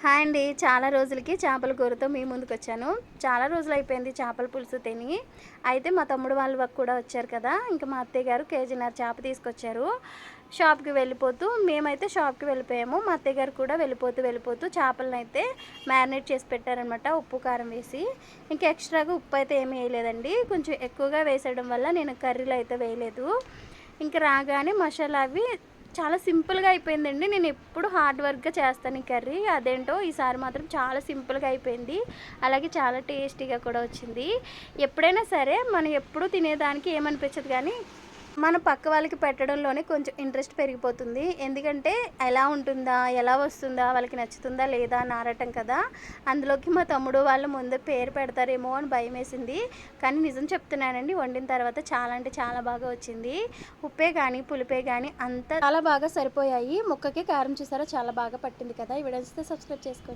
Hi అండి. చాలా రోజులకి చేపల కూరతో మీ ముందుకొచ్చాను. చాలా రోజులైపోయింది చేపల పులుసు తిని. అయితే మా తమ్ముడు వాళ్ళు కూడా వచ్చారు కదా! ఇంక మా అత్తయ్య గారు కేజీన్నర చేప తీసుకొచ్చారు. షాప్‌కి వెళ్ళిపోతూ మేమైతే షాప్‌కి వెళ్ళిపోయాము. మా అత్తయ్య గారు కూడా వెళ్ళిపోతూ చేపలనైతే మ్యారినేట్ చేసి పెట్టారనమాట ఉప్పు, కారం వేసి. ఇంక ఎక్స్‌ట్రాగా ఉప్పు అయితే ఏమీ వేయలేదండి. కొంచెం ఎక్కువగా వేసేయడం వల్ల నేను కర్రీలో అయితే వేయలేదు. ఇంక రాగానే మసాలా అవి చాలా సింపుల్‌గా అయిపోయిందండి. నేను ఎప్పుడు హార్డ్ వర్క్‌గా చేస్తాను ఈ కర్రీ. అదేంటో ఈసారి మాత్రం చాలా సింపుల్‌గా అయిపోయింది. అలాగే చాలా టేస్టీగా కూడా వచ్చింది. ఎప్పుడైనా సరే మనం ఎప్పుడు తినేదానికి ఏమనిపించదు కానీ మన పక్క వాళ్ళకి పెట్టడంలోనే కొంచెం ఇంట్రెస్ట్ పెరిగిపోతుంది. ఎందుకంటే ఎలా ఉంటుందా? ఎలా వస్తుందా? వాళ్ళకి నచ్చుతుందా? లేదా? అని ఆరాటం కదా! అందులోకి మా తమ్ముడు వాళ్ళు ముందే పేరు పెడతారేమో అని భయమేసింది. కానీ నిజం చెప్తున్నానండి, వండిన తర్వాత చాలా అంటే చాలా బాగా వచ్చింది. ఉప్పే గానీ, పులుపే గానీ అంతా చాలా బాగా సరిపోయాయి. ముక్కకి కారం చూసారా చాలా బాగా పట్టింది కదా! ఈ వీడియో నచ్చితే సబ్స్క్రైబ్ చేసుకోండి.